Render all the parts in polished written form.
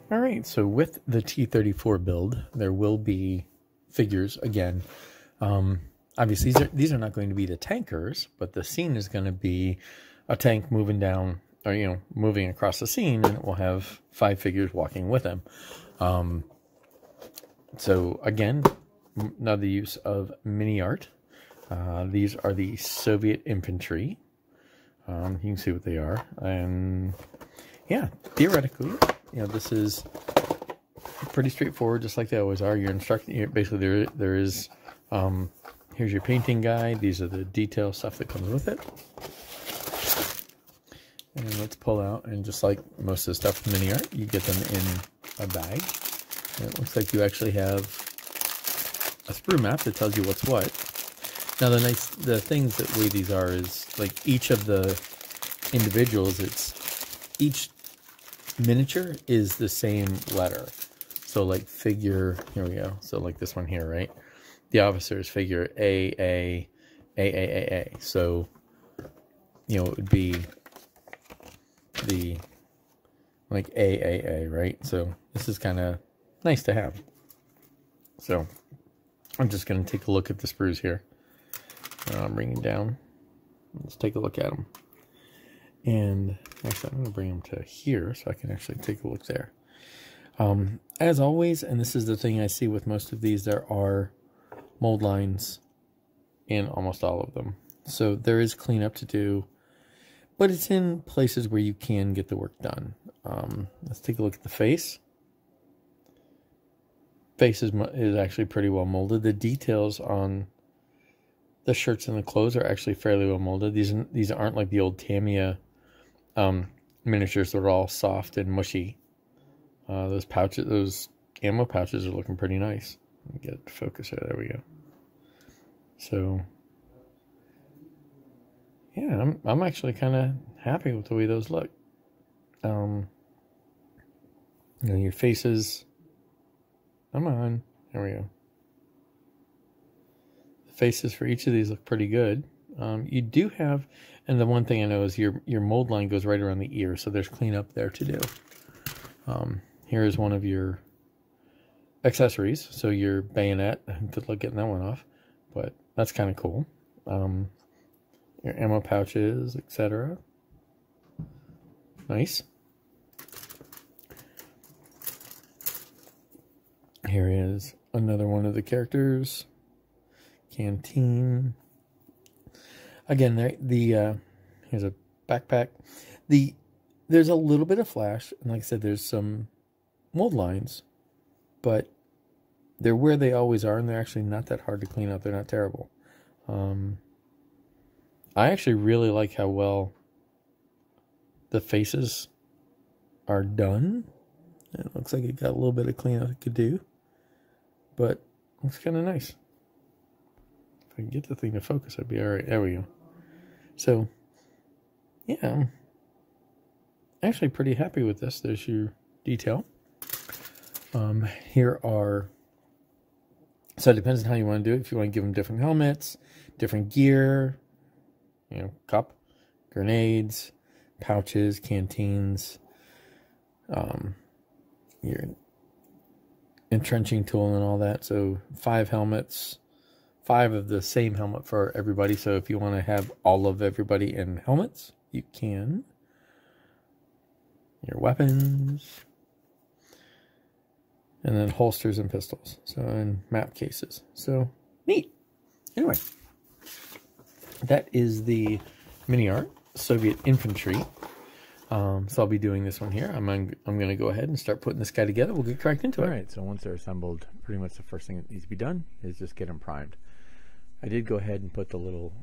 All right, so with the T34 build, there will be figures again. Obviously, these are not going to be the tankers, but the scene is going to be a tank moving down, or moving across the scene, and it will have 5 figures walking with him. So again, another use of MiniArt. These are the Soviet Infantry. You can see what they are, and yeah, theoretically, this is pretty straightforward, just like they always are. You're instructing. Basically, there is. Here's your painting guide. These are the detail stuff that comes with it. And let's pull out, and just like most of the stuff in MiniArt, you get them in a bag. And it looks like you actually have a sprue map that tells you what's what. Now the things that way these are is like each of the individuals, each miniature is the same letter. So like figure, here we go. So like this one here, right? The officer is figure A. So, it would be the like AAA, right? So this is kind of nice to have. So I'm just going to take a look at the sprues here. I'm bringing down. Let's take a look at them. And actually, I'm going to bring them to here so I can actually take a look there. As always, and this is the thing I see with most of these, there are mold lines in almost all of them. So there is cleanup to do, but it's in places where you can get the work done. Let's take a look at the face. Face is actually pretty well molded. The details on the shirts and the clothes are actually fairly well molded. These aren't like the old Tamiya miniatures that are all soft and mushy. Those pouches, those ammo pouches are looking pretty nice. Let me get it to focus here. There we go. So, yeah, I'm actually kind of happy with the way those look. Your faces. Come on. There we go. The faces for each of these look pretty good. You do have, and the one thing I know is your mold line goes right around the ear, so there's cleanup there to do. Here is one of your accessories, so your bayonet. Good luck getting that one off, but that's kind of cool. Your ammo pouches, etc. Nice. Here is another one of the characters. Canteen. Again, here's a backpack. There's a little bit of flash, and like I said, there's some mold lines, but they're where they always are, and they're actually not that hard to clean up. They're not terrible. I actually really like how well the faces are done. It looks like it got a little bit of cleanup it could do, but it's kind of nice. If I can get the thing to focus, I'd be all right. There we go. So, yeah, I'm actually pretty happy with this. There's your detail. Here are, so it depends on how you want to do it. If you want to give them different helmets, different gear, cup, grenades, pouches, canteens, your entrenching tool and all that. So 5 helmets, 5 of the same helmet for everybody. So if you want to have all of everybody in helmets, you can. Your weapons, and then holsters and pistols. So, and map cases. So neat. Anyway, that is the MiniArt Soviet Infantry. So I'll be doing this one here. I'm going to go ahead and start putting this guy together. We'll get cracked into it. All right, so once they're assembled, pretty much the first thing that needs to be done is just get them primed. I did go ahead and put the little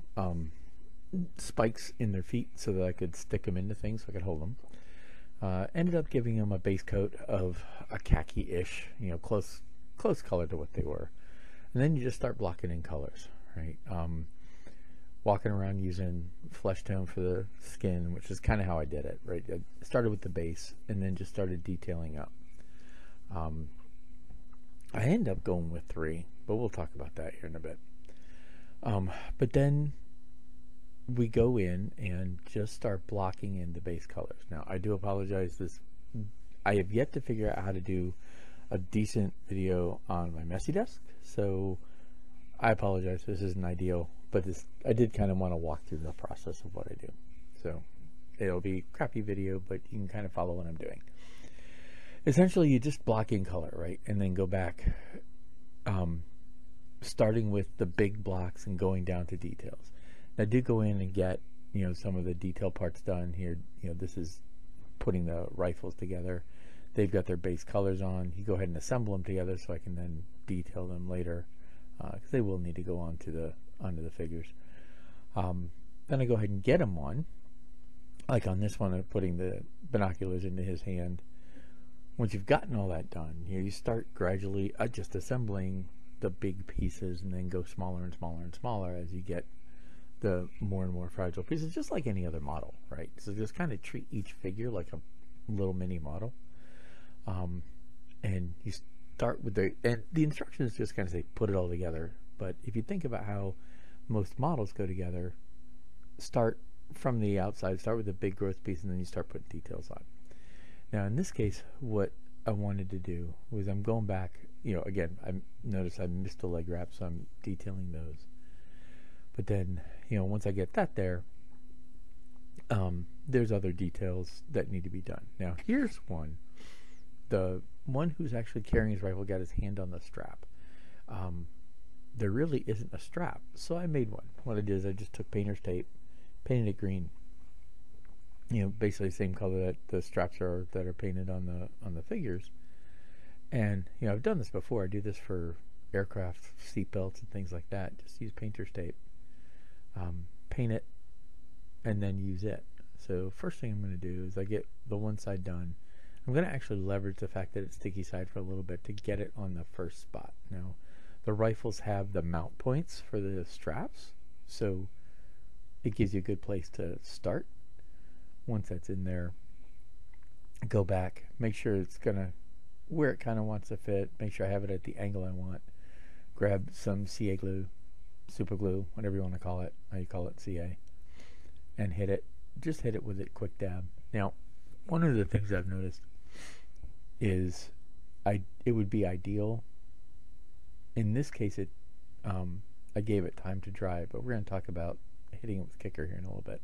spikes in their feet so that I could stick them into things so I could hold them. Ended up giving them a base coat of a khaki-ish, close color to what they were. And then you just start blocking in colors, right? Walking around using flesh tone for the skin, which is kind of how I did it, right? I started with the base and then just started detailing up. I ended up going with 3, but we'll talk about that here in a bit. But then we go in and just start blocking in the base colors. Now, I do apologize. This I have yet to figure out how to do a decent video on my messy desk, so I apologize. This isn't ideal, but I did kind of want to walk through the process of what I do. So it'll be a crappy video, but you can kind of follow what I'm doing. Essentially, you just block in color, right? And then go back, starting with the big blocks and going down to details. Now, I did go in and get, some of the detail parts done here. This is putting the rifles together. They've got their base colors on. You go ahead and assemble them together so I can then detail them later, because they will need to go onto the figures. Then I go ahead and get them on. Like on this one, I'm putting the binoculars into his hand. Once you've gotten all that done, you start gradually just assembling the big pieces, and then go smaller and smaller and smaller as you get the more and more fragile pieces, just like any other model, right? So just kind of treat each figure like a little mini model. And you start with the instructions just kind of say put it all together. But if you think about how most models go together, start from the outside, start with a big growth piece, and then you start putting details on. Now in this case, what I wanted to do was I'm going back, again, I noticed I missed the leg wrap, so I'm detailing those. But then, once I get that there, there's other details that need to be done. Now here's one. The one who's actually carrying his rifle got his hand on the strap. There really isn't a strap, so I made one. What I did is I just took painter's tape, painted it green. Basically the same color that the straps are that are painted on the figures. And I've done this before. I do this for aircraft seat belts and things like that. Just use painter's tape, paint it, and then use it. So first thing I'm going to do is I get the one side done. I'm going to actually leverage the fact that it's sticky side for a little bit to get it on the first spot. Now, the rifles have the mount points for the straps, so it gives you a good place to start. Once that's in there, go back, make sure it's gonna where it kind of wants to fit, make sure I have it at the angle I want, grab some CA glue, super glue, whatever you want to call it, how you call it, CA, and just hit it with a quick dab. Now, one of the things I've noticed is it would be ideal, in this case I gave it time to dry, but we're going to talk about hitting it with kicker here in a little bit.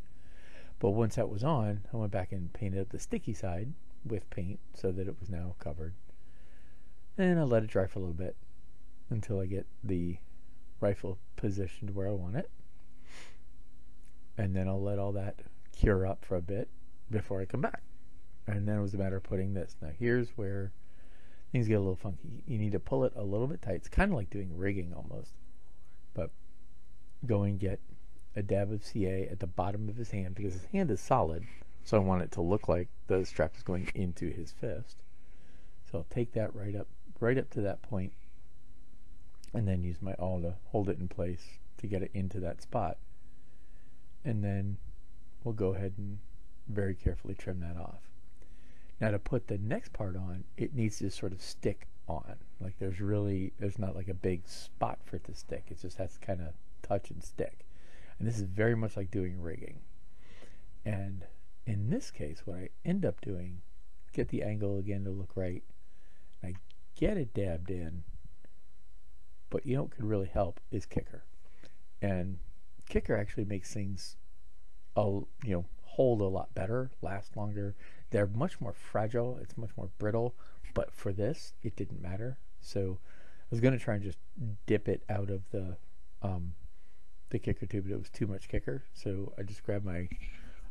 But once that was on, I went back and painted up the sticky side with paint so that it was now covered. And I let it dry for a little bit until I get the rifle positioned where I want it. And then I'll let all that cure up for a bit before I come back. And then it was a matter of putting this. Now here's where things get a little funky. You need to pull it a little bit tight. It's kind of like doing rigging almost. But go and get a dab of CA at the bottom of his hand, because his hand is solid, so I want it to look like the strap is going into his fist. So I'll take that right up to that point, and then use my awl to hold it in place to get it into that spot. And then we'll go ahead and very carefully trim that off. Now to put the next part on, it needs to sort of stick on. Like there's not like a big spot for it to stick. It just has to kind of touch and stick. And this is very much like doing rigging. And in this case, what I end up doing, get the angle again to look right, and I get it dabbed in, but what could really help is kicker. And kicker actually makes things hold a lot better, last longer. They're much more fragile, it's much more brittle, but for this it didn't matter. So I was going to try and just dip it out of the kicker tube, but it was too much kicker, so I just grabbed my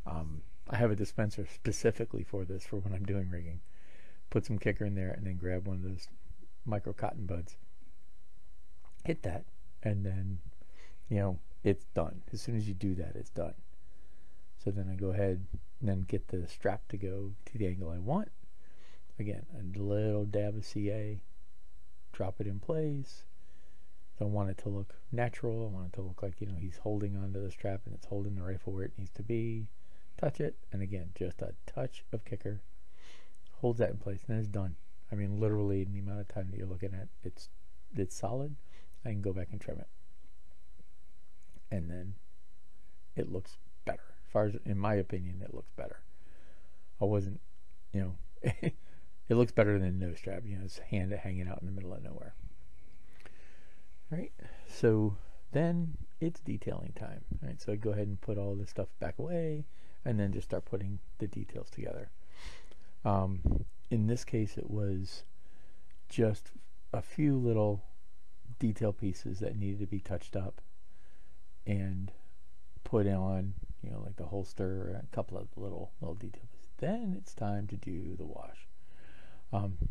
I have a dispenser specifically for this, for when I'm doing rigging. Put some kicker in there and then grab one of those micro cotton buds, hit that, and then it's done. As soon as you do that, it's done. So then I go ahead and then get the strap to go to the angle I want. Again, a little dab of CA, drop it in place. So I want it to look natural. I want it to look like he's holding onto the strap and it's holding the rifle where it needs to be. Touch it, and again, just a touch of kicker holds that in place, and then it's done. I mean, literally, in the amount of time that you're looking at, it's solid. I can go back and trim it, and then it looks better. As far as, in my opinion, it looks better. I wasn't, it it looks better than no strap. You know, it's hand hanging out in the middle of nowhere. All right, so then it's detailing time. All right, so I go ahead and put all this stuff back away, and then just start putting the details together. In this case, it was just a few little detail pieces that needed to be touched up and put on, you know, like the holster, a couple of little details. Then it's time to do the wash.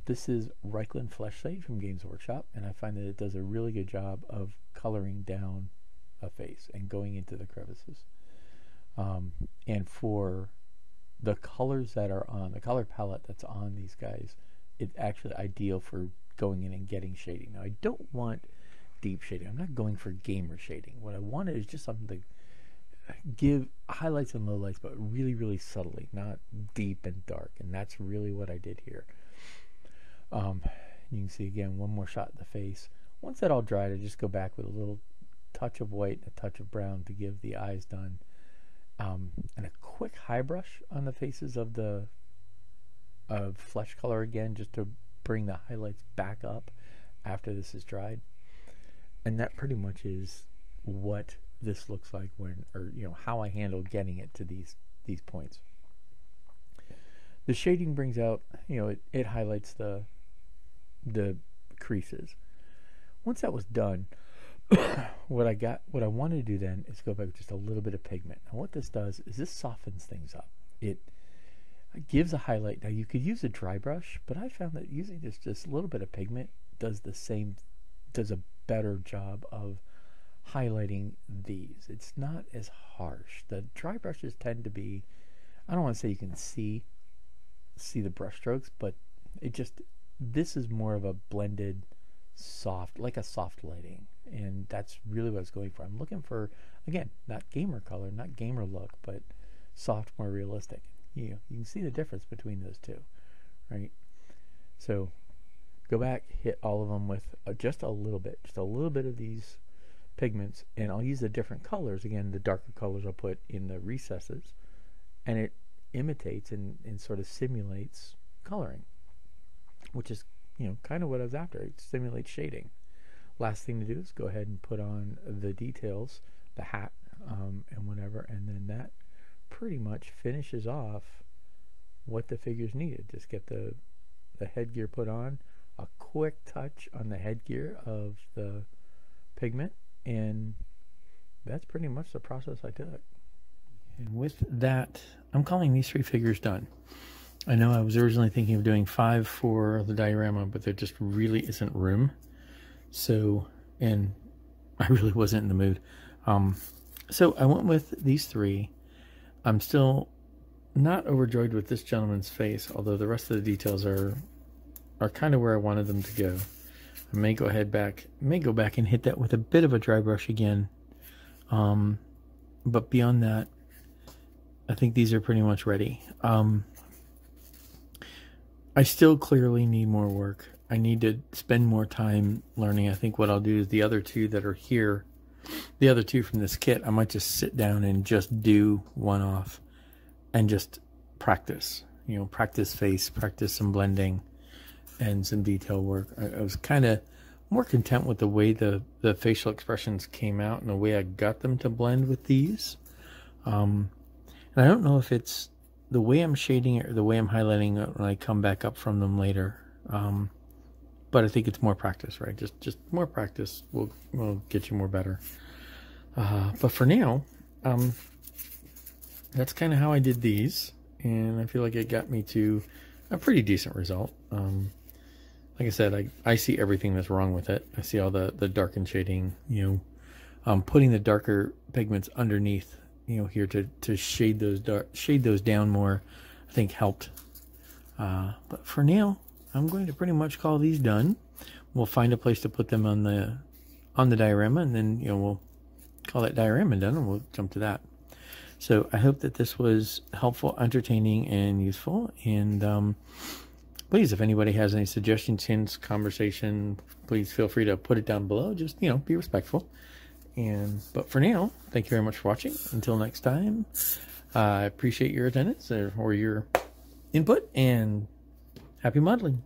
This is Reichland Flesh Slate from Games Workshop, and I find that it does a really good job of coloring down a face and going into the crevices. And for the colors that are on, the color palette that's on these guys, it's actually ideal for going in and getting shading. Now, I don't want deep shading. I'm not going for gamer shading. What I wanted is just something to give highlights and lowlights, but really, really subtly, not deep and dark. And that's really what I did here. You can see again one more shot in the face. Once that all dried, I just go back with a little touch of white and a touch of brown to give the eyes done, and a quick high brush on the faces of the flesh color again, just to bring the highlights back up after this is dried. And that pretty much is what this looks like when, or you know, how I handle getting it to these points. The shading brings out, you know, it highlights the creases. Once that was done, what I wanted to do then is go back with just a little bit of pigment. And what this does is this softens things up. It gives a highlight. Now you could use a dry brush, but I found that using just a little bit of pigment does a better job of highlighting these. It's not as harsh. The dry brushes tend to be, I don't want to say you can see the brush strokes, but this is more of a blended soft, like a soft lighting, and that's really what I was going for. I'm looking for, again, not gamer color, not gamer look, but soft, more realistic. You can see the difference between those two, right? So go back, hit all of them with just a little bit of these pigments, and I'll use the different colors. Again, the darker colors I'll put in the recesses, and it imitates and sort of simulates coloring, which is, you know, kind of what I was after. It simulates shading. Last thing to do is go ahead and put on the details, the hat, and whatever, and then that pretty much finishes off what the figures needed. Just get the headgear put on, a quick touch on the headgear of the pigment, and that's pretty much the process I took. And with that, I'm calling these 3 figures done. I know I was originally thinking of doing 5 for the diorama, but there just really isn't room. So, and I really wasn't in the mood. So I went with these 3. I'm still not overjoyed with this gentleman's face, although the rest of the details are kind of where I wanted them to go. I may go back and hit that with a bit of a dry brush again. But beyond that, I think these are pretty much ready. I still clearly need more work. I need to spend more time learning. I think what I'll do is the other 2 that are here, the other 2 from this kit, I might just sit down and just do one off and just practice. You know, practice face, practice some blending and some detail work. I was kind of more content with the way the facial expressions came out and the way I got them to blend with these. And I don't know if it's the way I'm shading it or the way I'm highlighting it when I come back up from them later. But I think it's more practice, right? Just more practice will get you more better. But for now, that's kind of how I did these, and I feel like it got me to a pretty decent result. Like I said, I see everything that's wrong with it. I see all the darkened shading, you know, putting the darker pigments underneath, you know, here to shade those down more, I think helped. But for now, I'm going to pretty much call these done. We'll find a place to put them on the diorama, and then, you know, we'll call that diorama done, and we'll jump to that. So I hope that this was helpful, entertaining, and useful. And please, if anybody has any suggestions, hints, conversation, please feel free to put it down below. Just, you know, be respectful. But for now, thank you very much for watching. Until next time, I appreciate your attendance or your input, and Happy modeling!